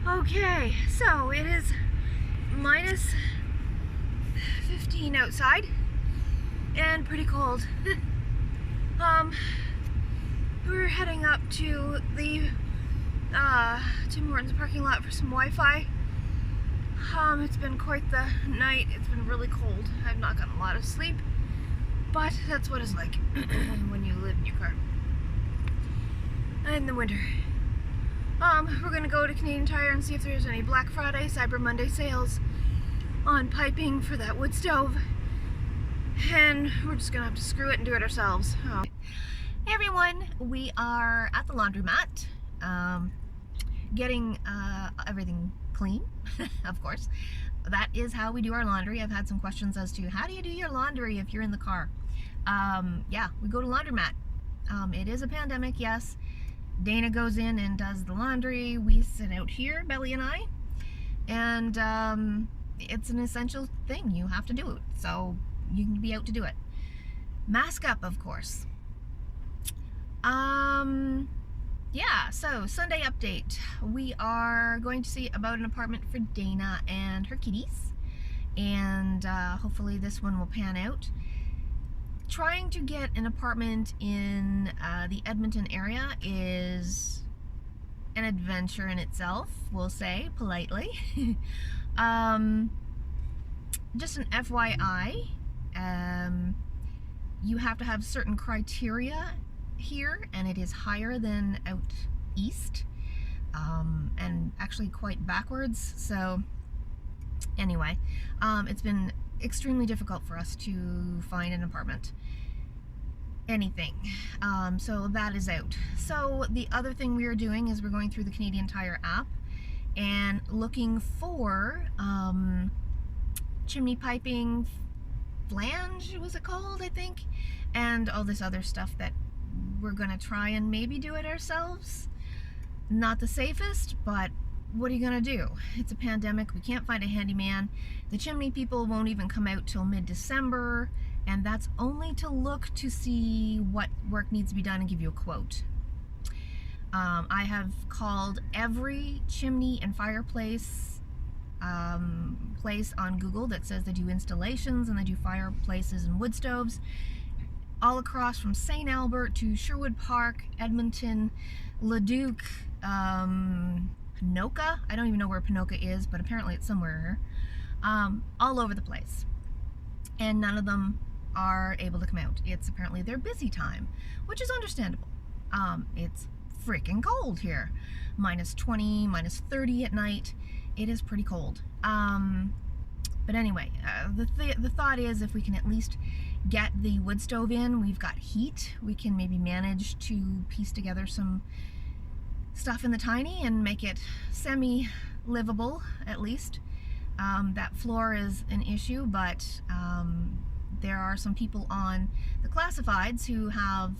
Okay, so it is minus 15 outside and pretty cold. We're heading up to the Tim Hortons parking lot for some Wi-Fi. It's been quite the night. It's been really cold. I've not gotten a lot of sleep, but that's what it's like when you live in your car in the winter. We're gonna go to Canadian Tire and see if there's any Black Friday, Cyber Monday sales on piping for that wood stove, and we're just gonna have to screw it and do it ourselves. Hey everyone, we are at the laundromat, getting everything clean, of course. That is how we do our laundry. I've had some questions as to how do you do your laundry if you're in the car. Yeah, we go to laundromat. It is a pandemic, yes. Dana goes in and does the laundry. We sit out here, Belly and I, and it's an essential thing. You have to do it, so you can be out to do it. Mask up, of course. Yeah, so Sunday update. We are going to see about an apartment for Dana and her kitties, and hopefully this one will pan out. Trying to get an apartment in the Edmonton area is an adventure in itself, we'll say politely. Just an FYI, you have to have certain criteria here, and it is higher than out east, and actually quite backwards. So anyway, it's been extremely difficult for us to find an apartment, anything, so that is out. So the other thing we are doing is we're going through the Canadian Tire app and looking for chimney piping, flange was it called, I think, and all this other stuff that we're gonna try and maybe do it ourselves. Not the safest, but what are you gonna do? It's a pandemic, we can't find a handyman. The chimney people won't even come out till mid-December, and that's only to look to see what work needs to be done and give you a quote. I have called every chimney and fireplace place on Google that says they do installations and they do fireplaces and wood stoves, all across from St. Albert to Sherwood Park, Edmonton, Leduc, Ponoka. I don't even know where Ponoka is, but apparently it's somewhere here. All over the place. And none of them are able to come out. It's apparently their busy time, which is understandable. It's freaking cold here. Minus 20, minus 30 at night. It is pretty cold. But anyway, the thought is if we can at least get the wood stove in, we've got heat, we can maybe manage to piece together some stuff in the tiny and make it semi-livable, at least. That floor is an issue, but there are some people on the classifieds who have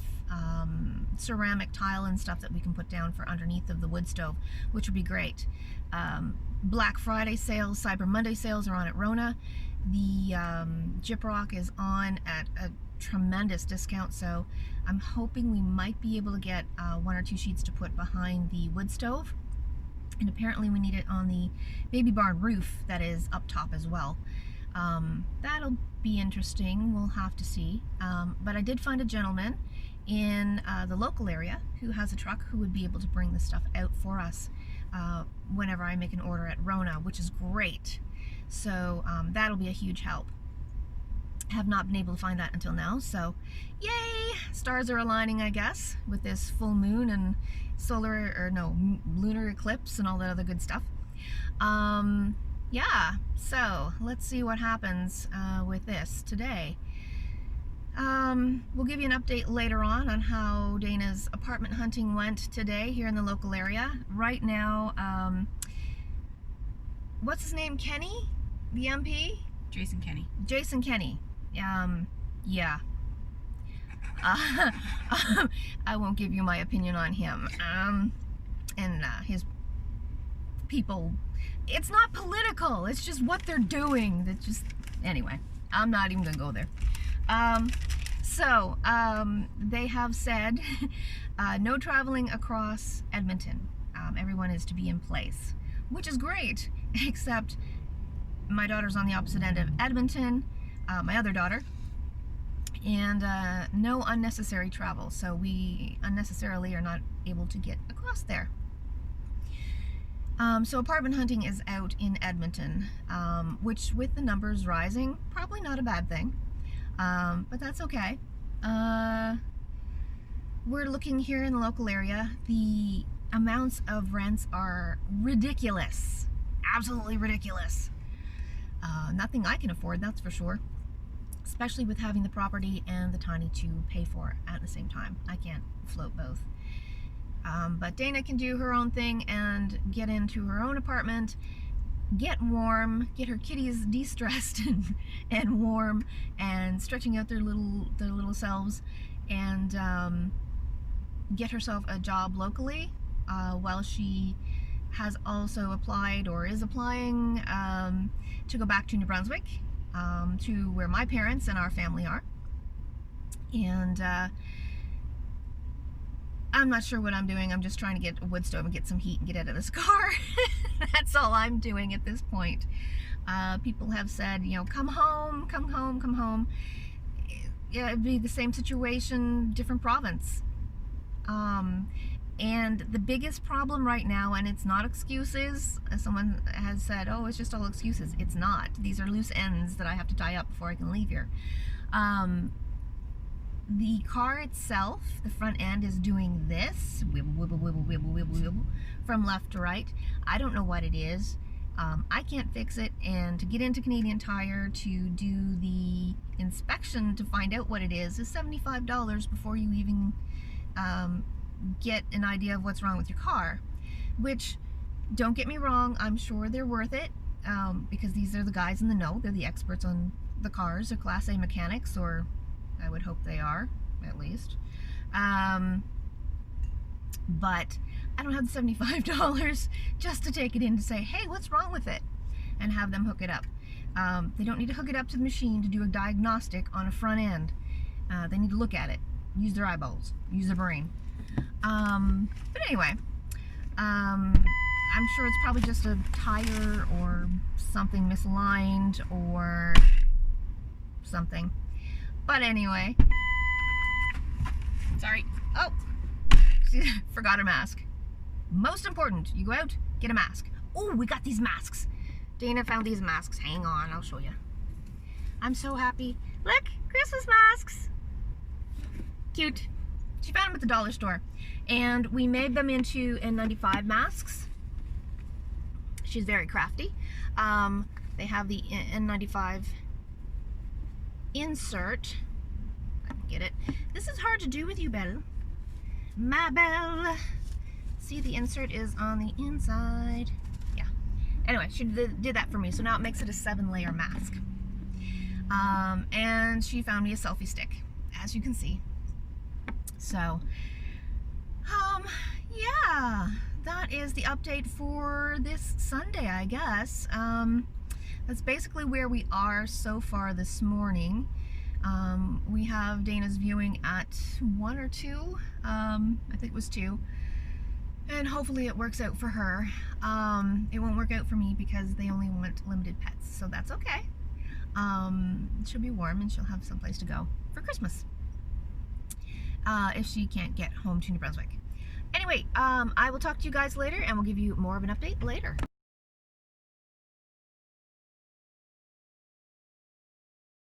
ceramic tile and stuff that we can put down for underneath of the wood stove, which would be great. Black Friday sales, Cyber Monday sales are on at Rona. The Gyprock is on at a tremendous discount, so I'm hoping we might be able to get 1 or 2 sheets to put behind the wood stove. And apparently we need it on the baby barn roof that is up top as well. That'll be interesting, we'll have to see. But I did find a gentleman in the local area who has a truck who would be able to bring the stuff out for us whenever I make an order at Rona, which is great. So that'll be a huge help. Have not been able to find that until now, so yay! Stars are aligning, I guess, with this full moon and lunar eclipse and all that other good stuff. Yeah, so let's see what happens with this today. We'll give you an update later on how Dana's apartment hunting went today here in the local area. Right now, what's his name, Kenny? The MP? Jason Kenny. Jason Kenny. Yeah. I won't give you my opinion on him. And his people. It's not political. It's just what they're doing. That's just, anyway, I'm not even gonna go there. So they have said no traveling across Edmonton. Everyone is to be in place. which is great, except my daughter's on the opposite end of Edmonton, my other daughter, and no unnecessary travel, so we unnecessarily are not able to get across there. So apartment hunting is out in Edmonton, which with the numbers rising, probably not a bad thing, but that's okay. We're looking here in the local area. The amounts of rents are ridiculous, absolutely ridiculous. Nothing I can afford, that's for sure, especially with having the property and the tiny to pay for at the same time. I can't float both. But Dana can do her own thing and get into her own apartment, get warm, get her kitties de-stressed and warm and stretching out their little selves, and get herself a job locally while she has also applied or is applying to go back to New Brunswick, to where my parents and our family are. And I'm not sure what I'm doing. I'm just trying to get a wood stove and get some heat and get out of this car. That's all I'm doing at this point. People have said, you know, come home, come home, come home. Yeah, it'd be the same situation, different province. And the biggest problem right now, and it's not excuses, as someone has said, oh, it's just all excuses. It's not. These are loose ends that I have to tie up before I can leave here. The car itself, the front end is doing this, wibble, wibble, wibble, wibble, wibble, wibble, from left to right. I don't know what it is. I can't fix it, and to get into Canadian Tire to do the inspection to find out what it is $75 before you even get an idea of what's wrong with your car, which, don't get me wrong, I'm sure they're worth it, because these are the guys in the know. They're the experts on the cars. They're Class A mechanics, or I would hope they are, at least. But I don't have the $75 just to take it in to say, hey, what's wrong with it? And have them hook it up. They don't need to hook it up to the machine to do a diagnostic on a front end. They need to look at it, use their eyeballs, use their brain. But anyway, I'm sure it's probably just a tire or something misaligned or something. But anyway, sorry. Oh, she forgot her mask. Most important, you go out, get a mask. Oh, we got these masks. Dana found these masks. Hang on, I'll show you. I'm so happy. Look, Christmas masks. Cute. She found them at the dollar store. And we made them into N95 masks. She's very crafty. They have the N95 insert. I can get it. This is hard to do with you, Belle. My Belle. See, the insert is on the inside. Yeah. Anyway, she did that for me, so now it makes it a 7-layer mask. And she found me a selfie stick, as you can see. So, yeah, that is the update for this Sunday, I guess. That's basically where we are so far this morning. We have Dana's viewing at 1 or 2. I think it was 2. And hopefully it works out for her. It won't work out for me because they only want limited pets, so that's okay. She'll be warm and she'll have someplace to go for Christmas. If she can't get home to New Brunswick. Anyway, I will talk to you guys later and we'll give you more of an update later.